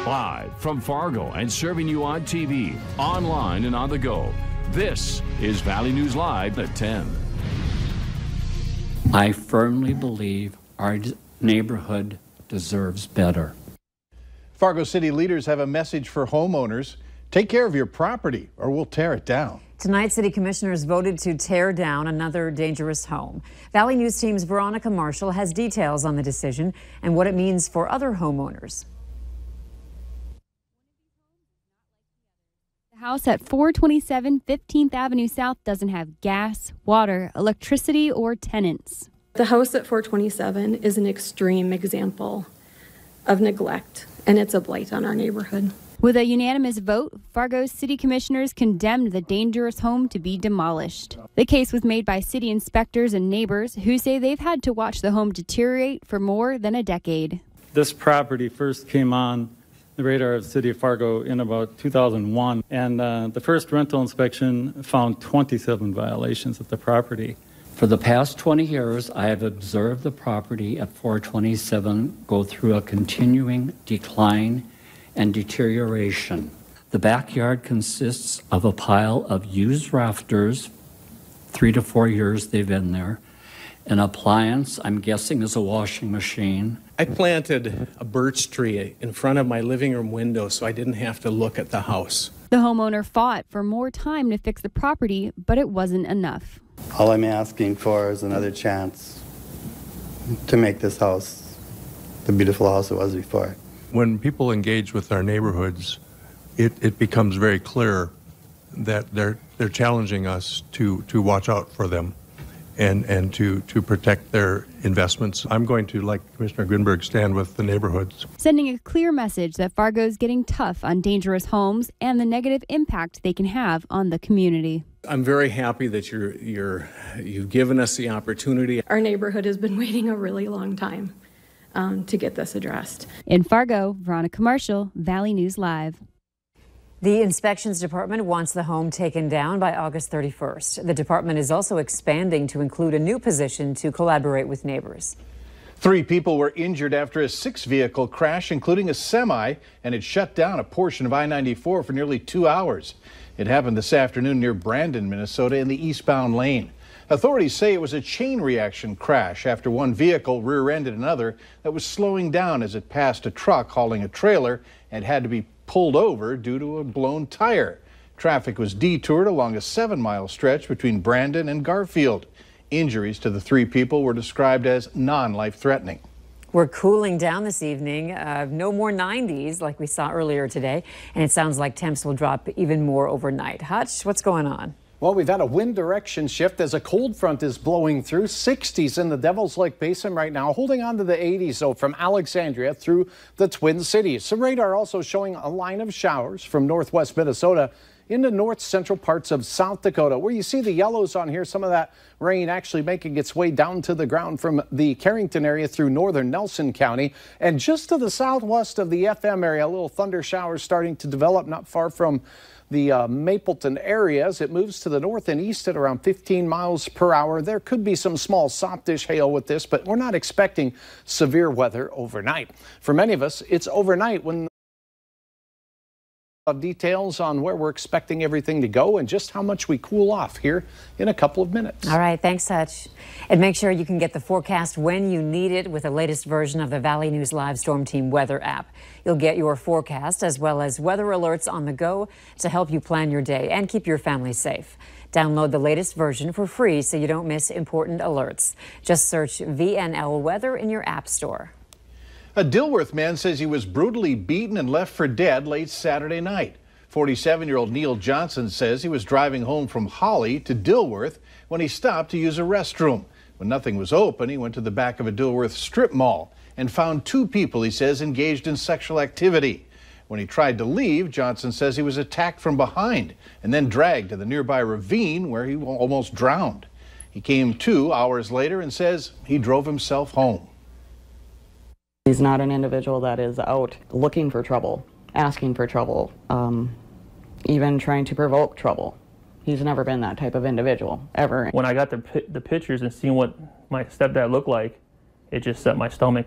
Live from Fargo and serving you on TV, online, and on the go. This is Valley News Live at 10. I firmly believe our neighborhood deserves better. Fargo City leaders have a message for homeowners. Take care of your property or we'll tear it down. Tonight, city commissioners voted to tear down another dangerous home. Valley News Team's Veronica Marshall has details on the decision and what it means for other homeowners. The house at 427 15th Avenue South doesn't have gas, water, electricity, or tenants. The house at 427 is an extreme example of neglect, and it's a blight on our neighborhood. With a unanimous vote, Fargo's city commissioners condemned the dangerous home to be demolished. The case was made by city inspectors and neighbors who say they've had to watch the home deteriorate for more than a decade. This property first came on the radar of the city of Fargo in about 2001, and the first rental inspection found 27 violations of the property. For the past 20 years, I have observed the property at 427 go through a continuing decline and deterioration. The backyard consists of a pile of used rafters, 3 to 4 years they've been there, an appliance, I'm guessing is a washing machine. I planted a birch tree in front of my living room window so I didn't have to look at the house. The homeowner fought for more time to fix the property, but it wasn't enough. All I'm asking for is another chance to make this house the beautiful house it was before. When people engage with our neighborhoods, it becomes very clear that they're challenging us to watch out for them and to protect their investments. I'm going to, like Commissioner Greenberg, stand with the neighborhoods. Sending a clear message that Fargo's getting tough on dangerous homes and the negative impact they can have on the community. I'm very happy that you've given us the opportunity. Our neighborhood has been waiting a really long time to get this addressed. In Fargo, Veronica Marshall, Valley News Live. The inspections department wants the home taken down by August 31st. The department is also expanding to include a new position to collaborate with neighbors. 3 people were injured after a 6-vehicle crash, including a semi, and it shut down a portion of I-94 for nearly 2 hours. It happened this afternoon near Brandon, Minnesota, in the eastbound lane. Authorities say it was a chain reaction crash after one vehicle rear-ended another that was slowing down as it passed a truck hauling a trailer and had to be pulled over due to a blown tire. Traffic was detoured along a 7-mile stretch between Brandon and Garfield. Injuries to the 3 people were described as non-life-threatening. We're cooling down this evening. No more 90s like we saw earlier today, and it sounds like temps will drop even more overnight. Hutch, what's going on? Well, we've had a wind direction shift as a cold front is blowing through. 60s in the Devil's Lake Basin right now, holding on to the 80s, though, from Alexandria through the Twin Cities. Some radar also showing a line of showers from northwest Minnesota into north central parts of South Dakota, where you see the yellows on here. Some of that rain actually making its way down to the ground from the Carrington area through northern Nelson County. And just to the southwest of the FM area, a little thunder showers starting to develop not far from the Mapleton area. As it moves to the north and east at around 15 miles per hour. There could be some small softish hail with this, but we're not expecting severe weather overnight. For many of us, it's overnight when details on where we're expecting everything to go and just how much we cool off here in a couple of minutes. All right, thanks, Hutch. And make sure you can get the forecast when you need it with the latest version of the Valley News Live Storm Team weather app. You'll get your forecast as well as weather alerts on the go to help you plan your day and keep your family safe. Download the latest version for free so you don't miss important alerts. Just search VNL Weather in your app store. A Dilworth man says he was brutally beaten and left for dead late Saturday night. 47-year-old Neil Johnson says he was driving home from Holly to Dilworth when he stopped to use a restroom. When nothing was open, he went to the back of a Dilworth strip mall and found 2 people, he says, engaged in sexual activity. When he tried to leave, Johnson says he was attacked from behind and then dragged to the nearby ravine where he almost drowned. He came to hours later and says he drove himself home. He's not an individual that is out looking for trouble, asking for trouble, even trying to provoke trouble. He's never been that type of individual, ever. When I got the pictures and seeing what my stepdad looked like, it just set my stomach.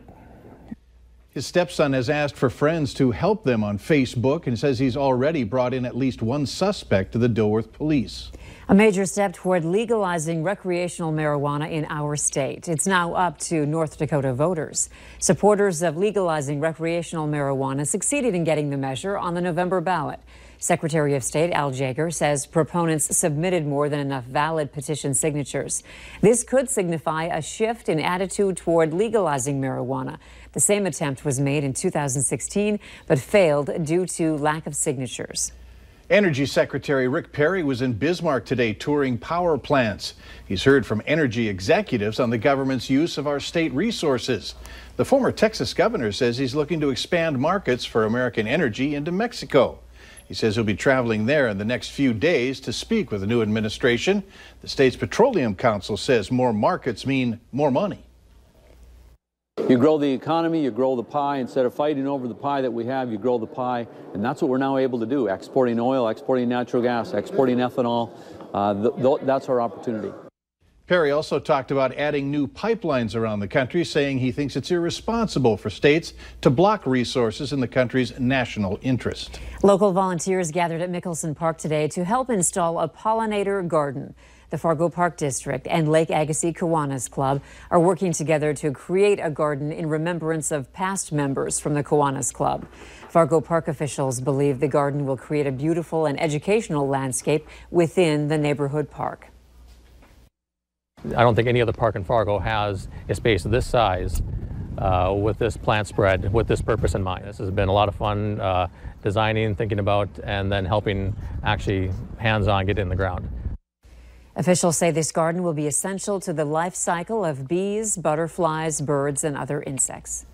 His stepson has asked for friends to help them on Facebook and says he's already brought in at least one suspect to the Dilworth police. A major step toward legalizing recreational marijuana in our state. It's now up to North Dakota voters. Supporters of legalizing recreational marijuana succeeded in getting the measure on the November ballot. Secretary of State Al Jaeger says proponents submitted more than enough valid petition signatures. This could signify a shift in attitude toward legalizing marijuana. The same attempt was made in 2016, but failed due to lack of signatures. Energy Secretary Rick Perry was in Bismarck today touring power plants. He's heard from energy executives on the government's use of our state resources. The former Texas governor says he's looking to expand markets for American energy into Mexico. He says he'll be traveling there in the next few days to speak with the new administration. The state's Petroleum Council says more markets mean more money. You grow the economy, you grow the pie. Instead of fighting over the pie that we have, you grow the pie. And that's what we're now able to do, exporting oil, exporting natural gas, exporting ethanol. That's our opportunity. Perry also talked about adding new pipelines around the country, saying he thinks it's irresponsible for states to block resources in the country's national interest. Local volunteers gathered at Mickelson Park today to help install a pollinator garden. The Fargo Park District and Lake Agassiz Kiwanis Club are working together to create a garden in remembrance of past members from the Kiwanis Club. Fargo Park officials believe the garden will create a beautiful and educational landscape within the neighborhood park. I don't think any other park in Fargo has a space of this size with this plant spread, with this purpose in mind. This has been a lot of fun designing, thinking about, and then helping actually hands-on get in the ground. Officials say this garden will be essential to the life cycle of bees, butterflies, birds, and other insects.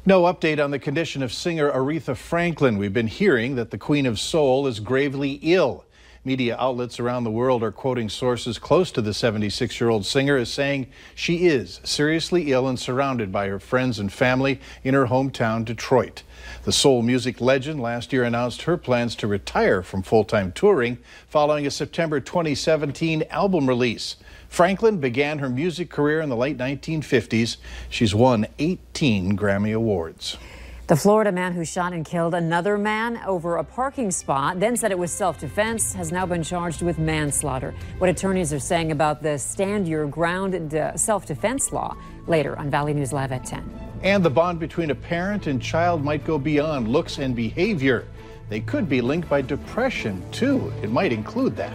No update on the condition of singer Aretha Franklin. We've been hearing that the Queen of Soul is gravely ill. Media outlets around the world are quoting sources close to the 76-year-old singer as saying she is seriously ill and surrounded by her friends and family in her hometown, Detroit. The soul music legend last year announced her plans to retire from full-time touring following a September 2017 album release. Franklin began her music career in the late 1950s. She's won 18 Grammy Awards. The Florida man who shot and killed another man over a parking spot, then said it was self-defense, has now been charged with manslaughter. What attorneys are saying about the Stand Your Ground self-defense law later on Valley News Live at 10. And the bond between a parent and child might go beyond looks and behavior. They could be linked by depression, too. It might include that.